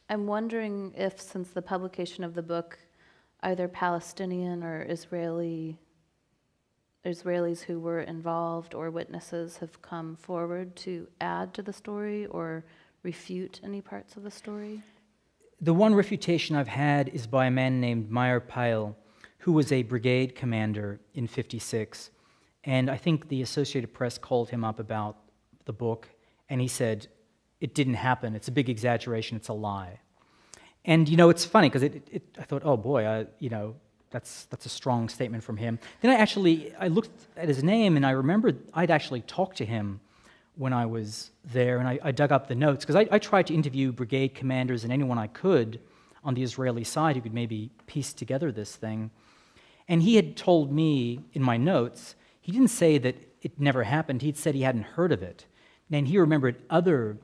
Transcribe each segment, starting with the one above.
I'm wondering if, since the publication of the book, either Palestinian or Israelis who were involved or witnesses have come forward to add to the story or refute any parts of the story? The one refutation I've had is by a man named Meyer Peil, who was a brigade commander in '56. And I think the Associated Press called him up about the book, and he said, it didn't happen, it's a big exaggeration, it's a lie. And, it's funny, because I thought, oh boy, that's a strong statement from him. Then I looked at his name, and I remembered I'd actually talked to him when I was there, and I dug up the notes, because I tried to interview brigade commanders and anyone I could on the Israeli side who could maybe piece together this thing. And he had told me in my notes, he didn't say that it never happened, he'd said he hadn't heard of it. And he remembered other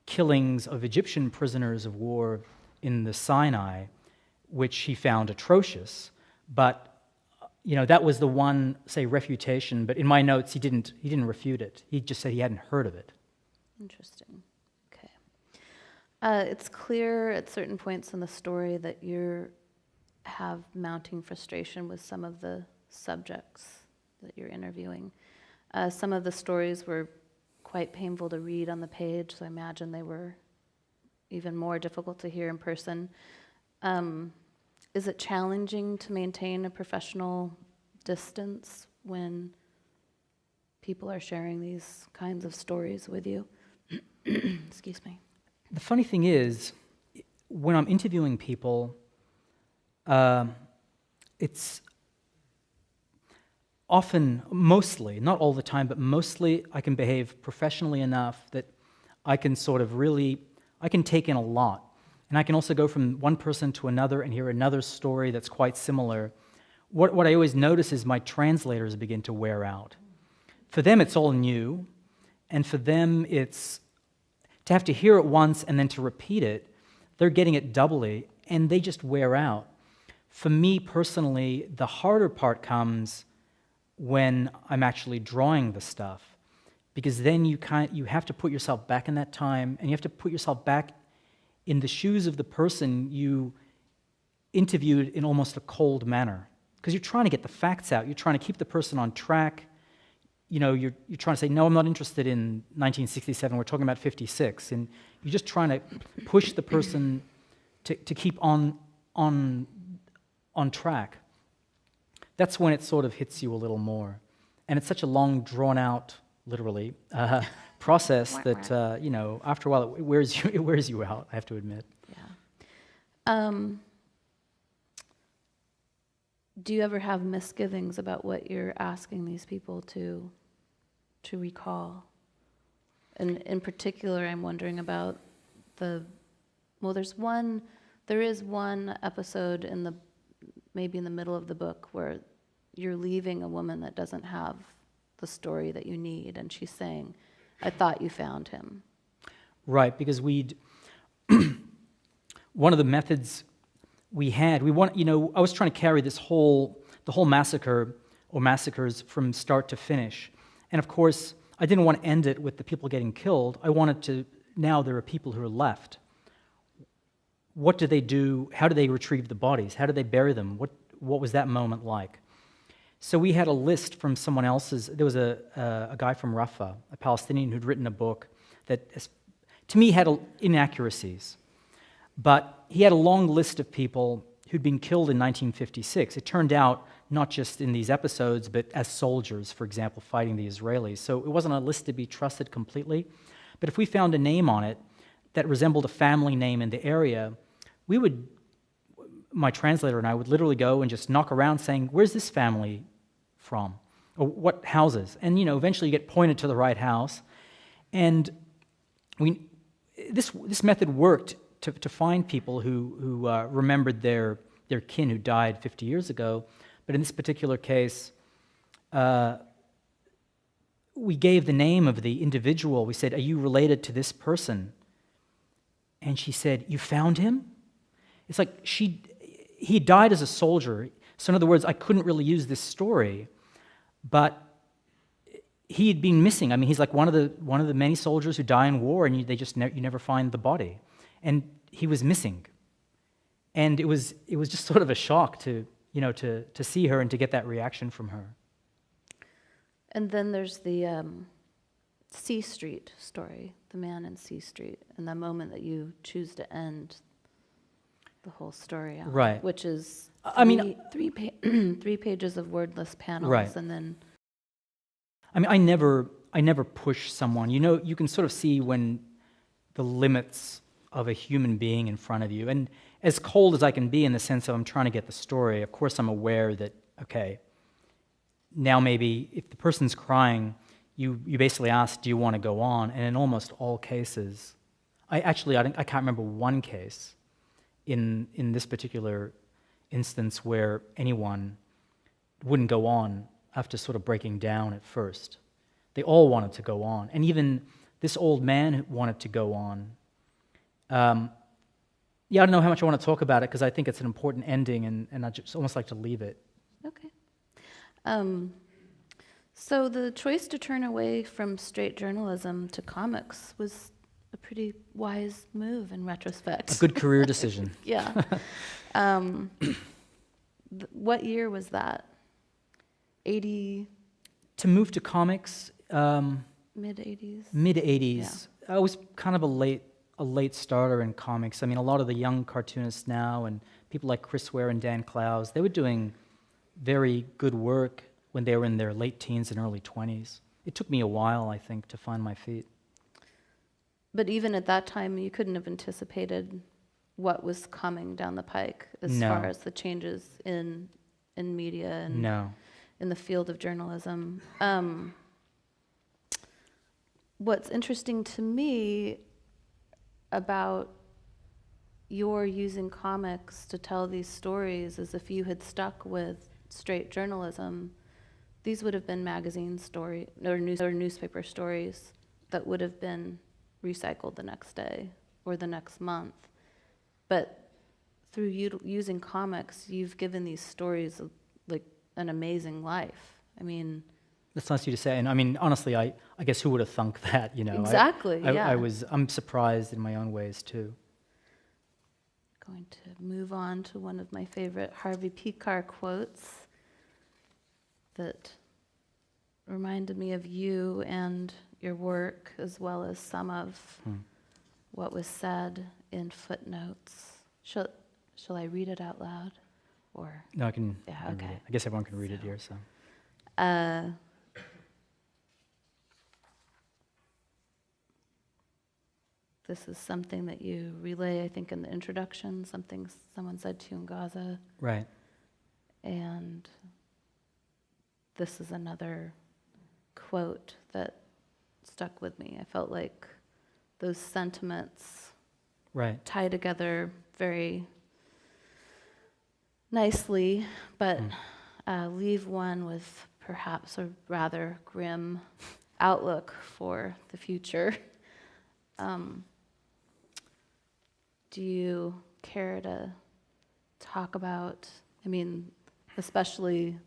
killings of Egyptian prisoners of war in the Sinai, which he found atrocious. But that was the one, say, refutation. But in my notes, he didn't refute it. He just said he hadn't heard of it. Interesting. Okay. It's clear at certain points in the story that you have mounting frustration with some of the subjects that you're interviewing. Some of the stories were quite painful to read on the page, so I imagine they were even more difficult to hear in person. Is it challenging to maintain a professional distance when people are sharing these kinds of stories with you? Excuse me. The funny thing is, when I'm interviewing people, it's often, mostly, not all the time, but mostly I can behave professionally enough that I can I can take in a lot. And I can also go from one person to another and hear another story that's quite similar. What I always notice is my translators begin to wear out. For them, it's all new, and for them, it's to have to hear it once and then to repeat it. They're getting it doubly, and they just wear out. For me personally, the harder part comes when I'm actually drawing the stuff, because then you have to put yourself back in that time, and you have to put yourself back in the shoes of the person you interviewed in almost a cold manner, because you're trying to get the facts out. You're trying to keep the person on track. You're trying to say, no, I'm not interested in 1967. We're talking about '56, and you're just trying to push the person to keep on track. That's when it sort of hits you a little more. And it's such a long, drawn-out, literally, process that, after a while, it wears you out, I have to admit. Yeah. Do you ever have misgivings about what you're asking these people to recall? And in particular, I'm wondering about there is one episode maybe in the middle of the book where you're leaving a woman that doesn't have the story that you need, and she's saying, I thought you found him. Right, because one of the methods I was trying to carry the whole massacre or massacres from start to finish. And of course, I didn't want to end it with the people getting killed. I wanted to, now there are people who are left. What do they do? How do they retrieve the bodies? How do they bury them? What was that moment like? So we had a list from someone else's. There was a guy from Rafah, a Palestinian who'd written a book that, to me, had inaccuracies. But he had a long list of people who'd been killed in 1956. It turned out, not just in these episodes, but as soldiers, for example, fighting the Israelis. So it wasn't a list to be trusted completely. But if we found a name on it that resembled a family name in the area, my translator and I would literally go and just knock around saying, where's this family from? Or what houses? And, eventually you get pointed to the right house. And this method worked to find people who remembered their kin who died 50 years ago. But in this particular case, we gave the name of the individual. We said, are you related to this person? And she said, you found him? It's like he died as a soldier. So in other words, I couldn't really use this story. But he had been missing. I mean, he's like one of the many soldiers who die in war, and you never find the body, and he was missing. And it was just sort of a shock to see her and to get that reaction from her. And then there's the C Street story, the man in C Street, and the moment that you choose to end the whole story on, Right. which is three pages of wordless panels, Right. and then I mean, I never push someone. You can sort of see when the limits of a human being in front of you. And as cold as I can be in the sense of I'm trying to get the story, of course I'm aware that, okay, now maybe if the person's crying, you basically ask, do you want to go on? And in almost all cases, I can't remember one case in this particular instance where anyone wouldn't go on after sort of breaking down at first. They all wanted to go on. And even this old man wanted to go on. I don't know how much I want to talk about it because I think it's an important ending, and I just almost like to leave it. Okay. So the choice to turn away from straight journalism to comics was a pretty wise move in retrospect. A good career decision. Yeah. What year was that? 80? To move to comics, Mid-80s? mid-'80s. Yeah. I was kind of a late starter in comics. I mean, a lot of the young cartoonists now and people like Chris Ware and Dan Clowes, they were doing very good work when they were in their late teens and early 20s. It took me a while, I think, to find my feet. But even at that time, you couldn't have anticipated what was coming down the pike as far as the changes in media and in the field of journalism. What's interesting to me about your using comics to tell these stories is if you had stuck with straight journalism, these would have been magazine story or newspaper stories that would have been recycled the next day or the next month. But through using comics, you've given these stories like an amazing life. I mean, that's nice of you to say. And I mean, honestly, I guess who would have thunk that, Exactly, yeah. I'm surprised in my own ways too. Going to move on to one of my favorite Harvey Pekar quotes that reminded me of you and your work, as well as some of what was said in Footnotes. Shall I read it out loud? Or No, I can. Yeah, I can okay. read it. I guess everyone can read it here. So. This is something that you relay, I think, in the introduction, something someone said to you in Gaza. Right. And this is another quote that stuck with me. I felt like those sentiments tie together very nicely, but leave one with perhaps a rather grim outlook for the future. Do you care to talk about, I mean, especially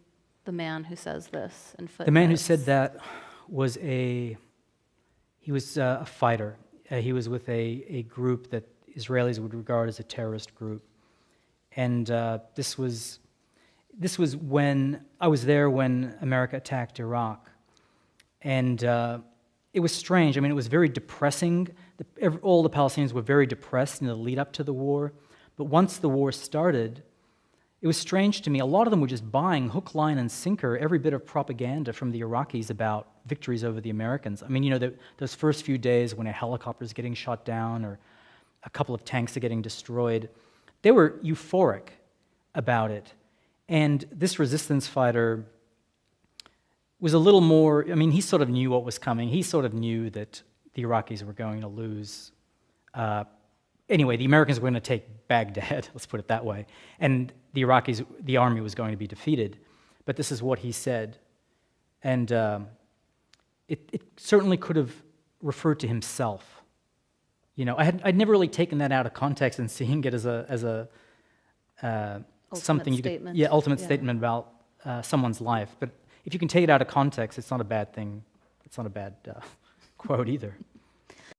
the man who says this in Footnotes? The man who said that was he was a fighter. He was with a group that Israelis would regard as a terrorist group. And this was when I was there when America attacked Iraq. And it was strange. I mean, it was very depressing. All the Palestinians were very depressed in the lead up to the war. But once the war started, it was strange to me. A lot of them were just buying hook, line, and sinker every bit of propaganda from the Iraqis about victories over the Americans. I mean, those first few days when a helicopter's getting shot down or a couple of tanks are getting destroyed, they were euphoric about it. And this resistance fighter was a little more, I mean, he sort of knew what was coming. He sort of knew that the Iraqis were going to lose. Anyway, the Americans were going to take Baghdad, let's put it that way, and the Iraqis, the army was going to be defeated. But this is what he said. And it certainly could have referred to himself. I'd never really taken that out of context and seeing it as a something you statement. could, ultimate statement about someone's life. But if you can take it out of context, it's not a bad thing It's not a bad quote either.